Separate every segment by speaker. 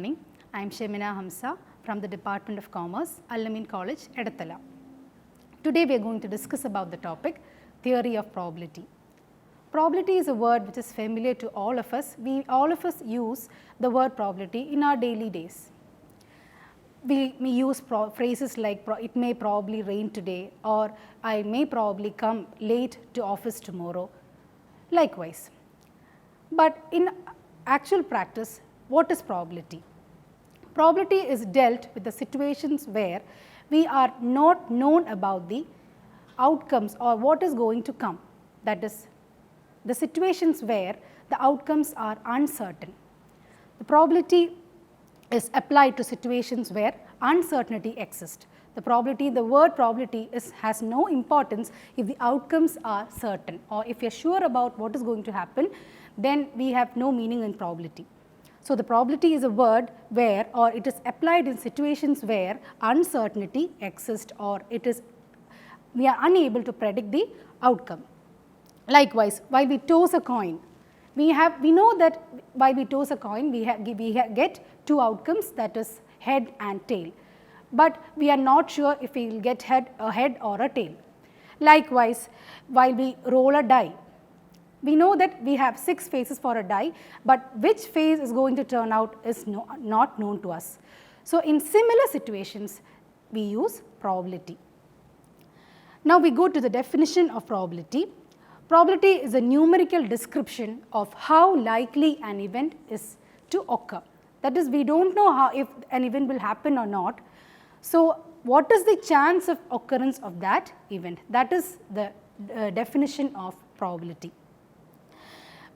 Speaker 1: morning. I am Shemina Hamza from the Department of Commerce, Al-Ameen College, Edathala. Today we are going to discuss about the topic theory of probability. Probability is a word which is familiar to all of us. All of us use the word probability in our daily days. We use phrases like it may probably rain today, or I may probably come late to office tomorrow, likewise. But in actual practice, what is probability? Probability is dealt with the situations where we are not known about the outcomes or what is going to come. That is, the situations where the outcomes are uncertain. The probability is applied to situations where uncertainty exists. The word probability has no importance if the outcomes are certain, or if you are sure about what is going to happen, then we have no meaning in probability. So, the probability is a word where, or it is applied in situations where uncertainty exists, or we are unable to predict the outcome. Likewise, while we toss a coin, we know that while we toss a coin, we get two outcomes, that is head and tail, but we are not sure if we will get a head or a tail. Likewise, while we roll a die, we know that we have 6 faces for a die, but which face is going to turn out is not known to us. So, in similar situations, we use probability. Now, we go to the definition of probability. Probability is a numerical description of how likely an event is to occur. That is, we do not know if an event will happen or not. So, what is the chance of occurrence of that event? That is the definition of probability.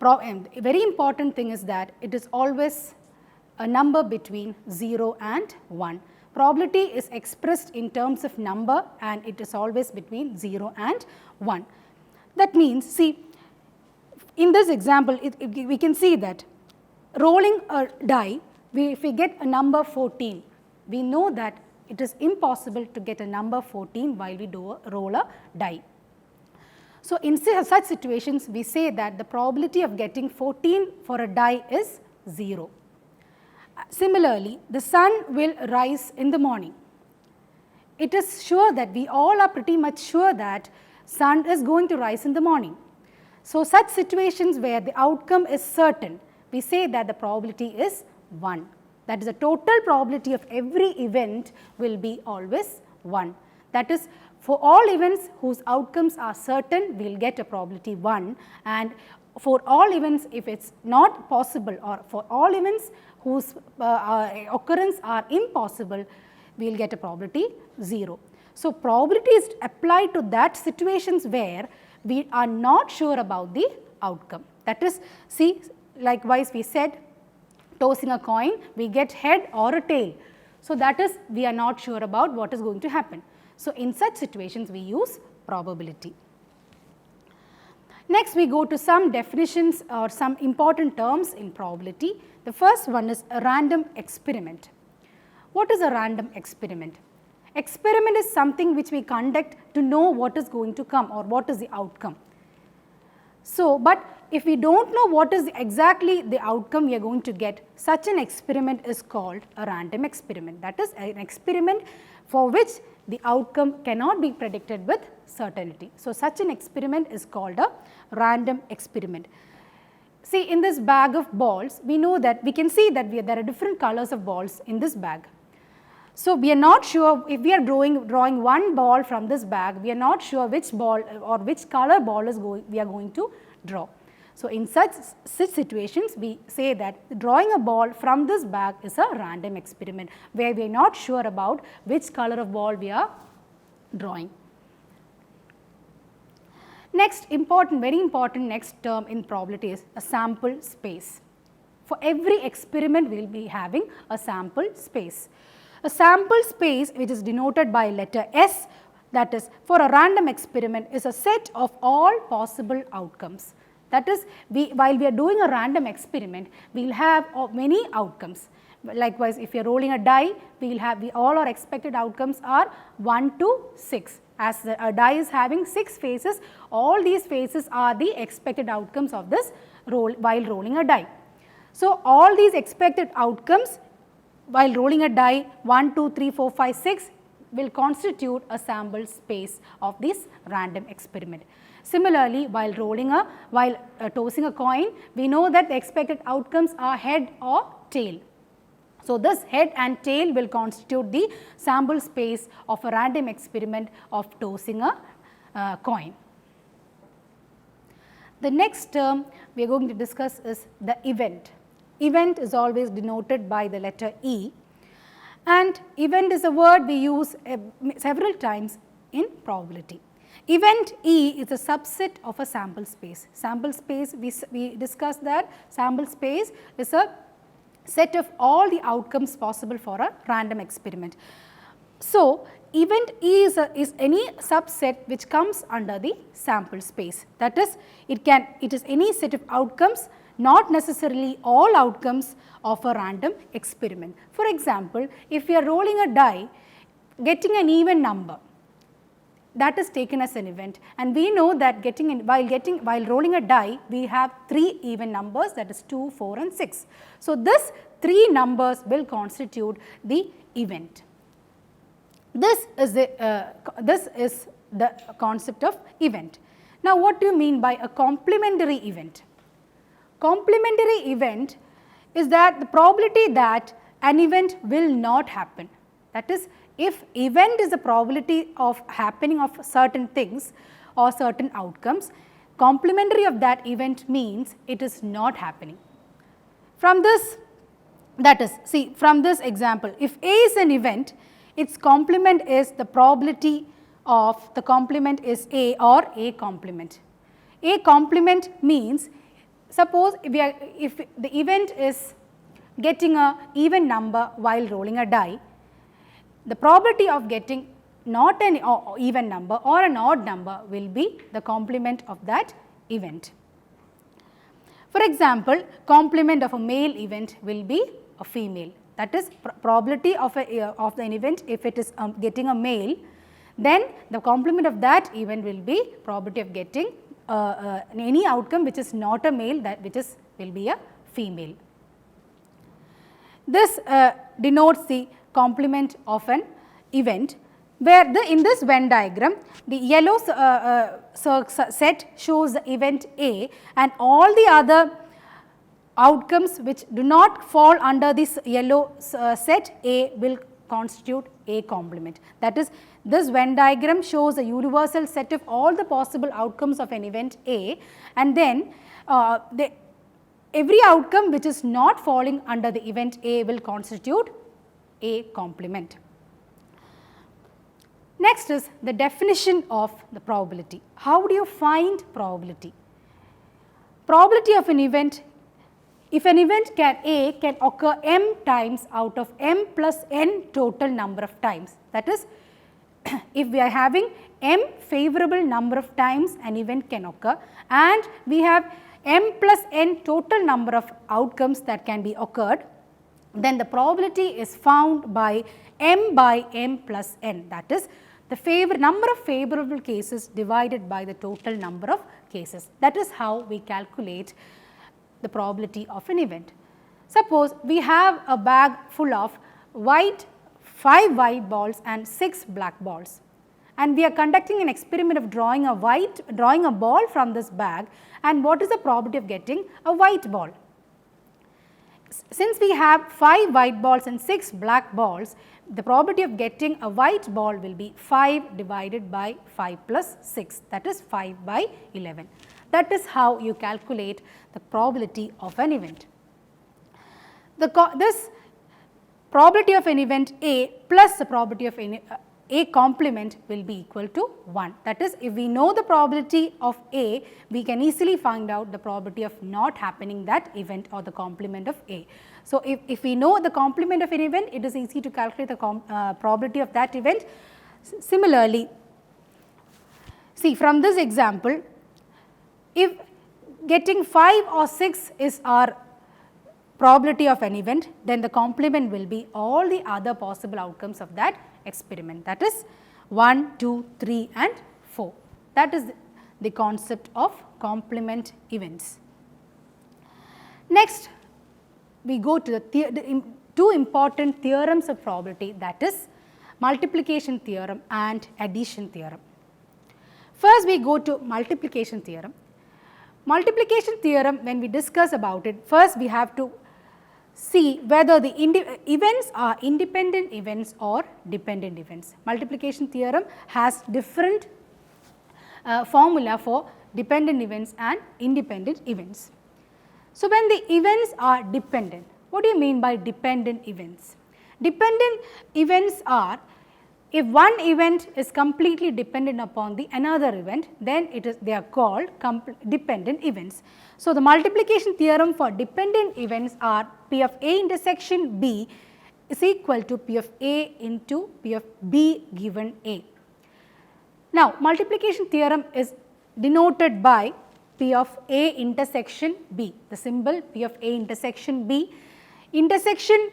Speaker 1: A very important thing is that it is always a number between 0 and 1. Probability is expressed in terms of number, and it is always between 0 and 1. That means, see, in this example, we can see that rolling a die, if we get a number 14, we know that it is impossible to get a number 14 while we roll a die. So, in such situations, we say that the probability of getting 14 for a die is 0. Similarly, the sun will rise in the morning. It is sure that we all are pretty much sure that sun is going to rise in the morning. So, such situations where the outcome is certain, we say that the probability is 1. That is, the total probability of every event will be always 1. That is, for all events whose outcomes are certain, we will get a probability 1, and for all events if it is not possible, or for all events whose occurrence are impossible, we will get a probability 0. So, probability is applied to that situations where we are not sure about the outcome. That is, see, likewise we said tossing a coin, we get head or a tail. So, that is, we are not sure about what is going to happen. So, in such situations we use probability. Next, we go to some definitions or some important terms in probability. The first one is a random experiment. What is a random experiment? Experiment is something which we conduct to know what is going to come or what is the outcome. So, but if we do not know what is exactly the outcome we are going to get, such an experiment is called a random experiment. That is, an experiment for which the outcome cannot be predicted with certainty. So, such an experiment is called a random experiment. See, in this bag of balls, we know that we can see that there are different colors of balls in this bag. So, we are not sure if we are drawing one ball from this bag, we are not sure which ball or which color ball we are going to draw. So, in such situations, we say that drawing a ball from this bag is a random experiment, where we are not sure about which color of ball we are drawing. Next very important next term in probability is a sample space. For every experiment, we will be having a sample space. A sample space, which is denoted by letter S, that is, for a random experiment, is a set of all possible outcomes. That is, while we are doing a random experiment, we will have many outcomes. Likewise, if you are rolling a die, all our expected outcomes are 1 to 6. As a die is having 6 faces, all these faces are the expected outcomes of this while rolling a die. So, all these expected outcomes while rolling a die 1, 2, 3, 4, 5, 6 will constitute a sample space of this random experiment. Similarly, while tossing a coin, we know that the expected outcomes are head or tail. So, this head and tail will constitute the sample space of a random experiment of tossing a coin. The next term we are going to discuss is the event. Event is always denoted by the letter E, and event is a word we use several times in probability. Event E is a subset of a sample space. Sample space, we discussed that sample space is a set of all the outcomes possible for a random experiment. So, event E is any subset which comes under the sample space. That is, it is any set of outcomes, not necessarily all outcomes of a random experiment. For example, if we are rolling a die, getting an even number, that is taken as an event, and we know that while rolling a die, we have 3 even numbers, that is 2, 4 and 6. So, this 3 numbers will constitute the event. This is the concept of event. Now, what do you mean by a complementary event? Complementary event is that the probability that an event will not happen. That is, if event is the probability of happening of certain things or certain outcomes, complementary of that event means it is not happening. From this, that is, see, from this example, if A is an event, its complement is the probability of the complement is A or A complement. A complement means, suppose if the event is getting a even number while rolling a die, the probability of getting not an even number or an odd number will be the complement of that event. For example, complement of a male event will be a female. That is, probability of an event, if it is getting a male, then the complement of that event will be probability of getting any outcome which is not a male, will be a female. This denotes the complement of an event, where in this Venn diagram, the yellow set shows the event A, and all the other outcomes which do not fall under this yellow set A will constitute A complement. That is, this Venn diagram shows a universal set of all the possible outcomes of an event A, and then every outcome which is not falling under the event A will constitute A complement. Next is the definition of the probability. How do you find probability? Probability of an event, if an event A can occur m times out of m plus n total number of times. That is, if we are having m favorable number of times an event can occur, and we have m plus n total number of outcomes that can be occurred, then the probability is found by m by m plus n. That is, the number of favorable cases divided by the total number of cases. That is how we calculate the probability of an event. Suppose we have a bag full of 5 white balls and 6 black balls, and we are conducting an experiment of drawing a ball from this bag, and what is the probability of getting a white ball? Since we have 5 white balls and 6 black balls, the probability of getting a white ball will be 5 divided by 5 plus 6, that is 5 by 11. That is how you calculate the probability of an event. This probability of an event A plus the probability of A complement will be equal to 1. That is, if we know the probability of A, we can easily find out the probability of not happening that event or the complement of A. So, if we know the complement of an event, it is easy to calculate the probability of that event. Similarly, see, from this example, if getting 5 or 6 is our probability of an event, then the complement will be all the other possible outcomes of that experiment, that is 1, 2, 3 and 4. That is the concept of complement events. Next, we go to the two important theorems of probability, that is multiplication theorem and addition theorem. First we go to multiplication theorem. Multiplication theorem, when we discuss about it, first we have to see whether the events are independent events or dependent events. Multiplication theorem has different formula for dependent events and independent events. So, when the events are dependent, what do you mean by dependent events? Dependent events are, if one event is completely dependent upon the another event, then they are called dependent events. So, the multiplication theorem for dependent events are P of A intersection B is equal to P of A into P of B given A. Now, multiplication theorem is denoted by P of A intersection B, the symbol P of A intersection B. Intersection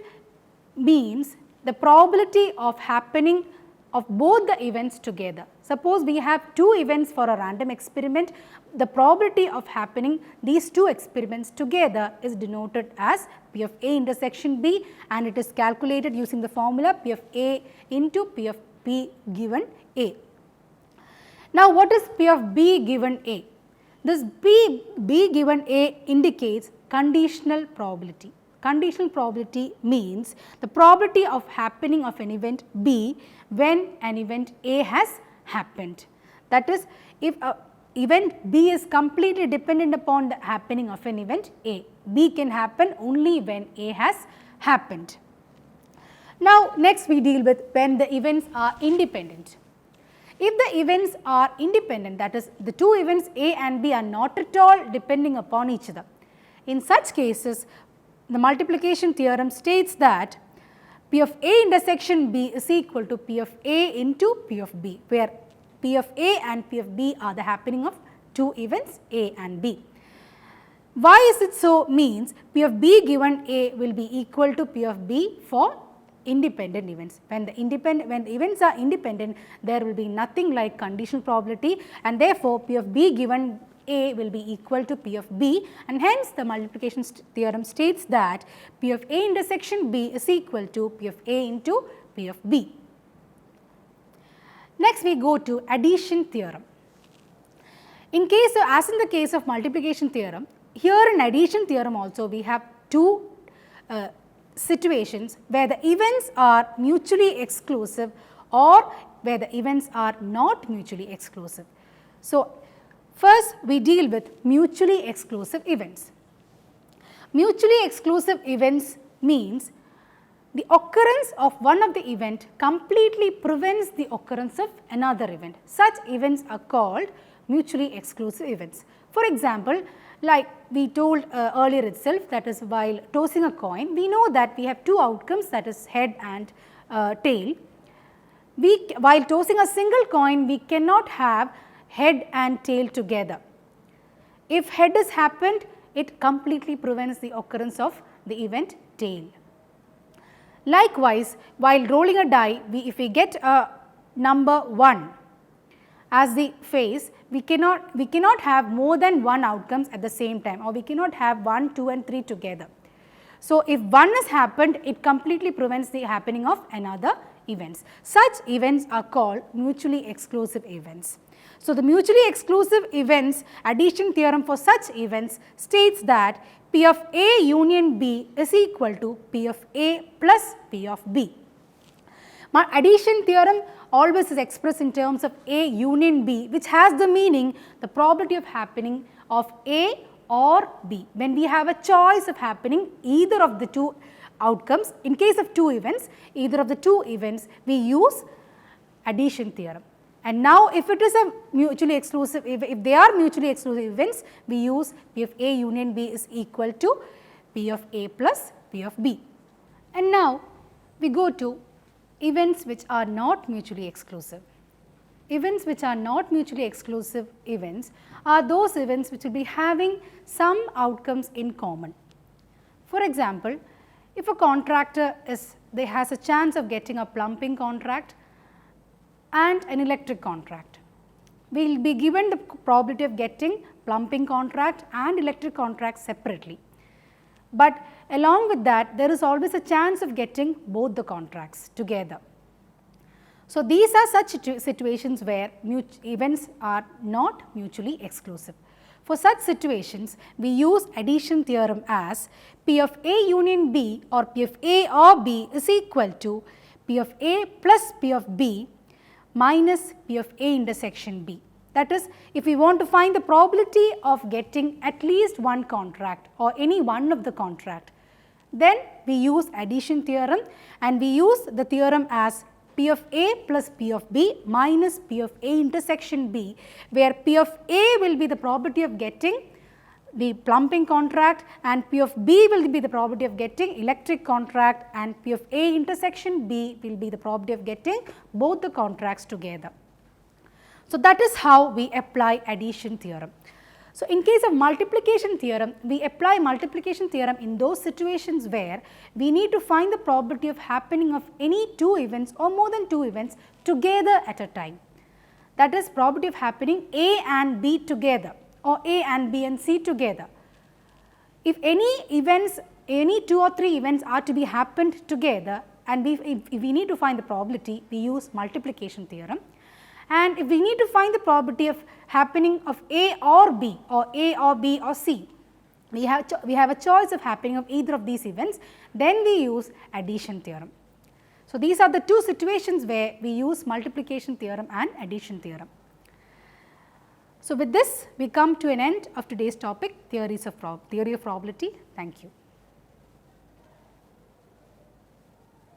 Speaker 1: means the probability of happening of both the events together. Suppose we have two events for a random experiment, the probability of happening these two experiments together is denoted as P of A intersection B, and it is calculated using the formula P of A into P of B given A. Now, what is P of B given A? This B given A indicates conditional probability. Conditional probability means the probability of happening of an event B when an event A has happened. That is, if event B is completely dependent upon the happening of an event A, B can happen only when A has happened. Now, next we deal with when the events are independent. If the events are independent, that is, the two events A and B are not at all depending upon each other. In such cases, the multiplication theorem states that P of A intersection B is equal to P of A into P of B, where P of A and P of B are the happening of two events A and B. Why is it so? Means P of B given A will be equal to P of B for independent events. When the events are independent, there will be nothing like conditional probability, and therefore P of B given A will be equal to P of B, and hence the multiplication theorem states that P of A intersection B is equal to P of A into P of B. Next we go to addition theorem. As in the case of multiplication theorem, here in addition theorem also we have two situations where the events are mutually exclusive or where the events are not mutually exclusive. So, first we deal with mutually exclusive events. Mutually exclusive events means the occurrence of one of the event completely prevents the occurrence of another event. Such events are called mutually exclusive events. For example, like we told earlier itself, that is, while tossing a coin, we know that we have two outcomes, that is head and tail. While tossing a single coin, we cannot have head and tail together. If head has happened, it completely prevents the occurrence of the event tail. Likewise, while rolling a die, if we get a number 1 as the face, we cannot have more than one outcomes at the same time, or we cannot have 1, 2 and 3 together. So, if one has happened, it completely prevents the happening of another events. Such events are called mutually exclusive events. So, the mutually exclusive events addition theorem for such events states that P of A union B is equal to P of A plus P of B. My addition theorem always is expressed in terms of A union B, which has the meaning the probability of happening of A or B. When we have a choice of happening either of the two outcomes, in case of two events, either of the two events, we use addition theorem. And now, if it is a mutually exclusive, if they are mutually exclusive events, we use P of A union B is equal to P of A plus P of B. And now, we go to events which are not mutually exclusive. Events which are not mutually exclusive events are those events which will be having some outcomes in common. For example, if a contractor has a chance of getting a plumbing contract and an electric contract, we will be given the probability of getting plumbing contract and electric contract separately. but along with that there is always a chance of getting both the contracts together. So, these are such situations where events are not mutually exclusive. For such situations, we use addition theorem as P of A union B or P of A or B is equal to P of A plus P of B minus P of A intersection B. That is, if we want to find the probability of getting at least one contract or any one of the contract, then we use addition theorem, and we use the theorem as P of A plus P of B minus P of A intersection B, where P of A will be the probability of getting the plumbing contract and P of B will be the probability of getting electric contract, and P of A intersection B will be the probability of getting both the contracts together. So, that is how we apply addition theorem. So, in case of multiplication theorem, we apply multiplication theorem in those situations where we need to find the probability of happening of any two events or more than two events together at a time. That is, probability of happening A and B together or A and B and C together. If any events, any 2 or 3 events are to be happened together, and if we need to find the probability, we use multiplication theorem. And if we need to find the probability of happening of A or B or C, we have a choice of happening of either of these events, then we use addition theorem. So, these are the two situations where we use multiplication theorem and addition theorem. So, with this we come to an end of today's topic, theory of probability. Thank you.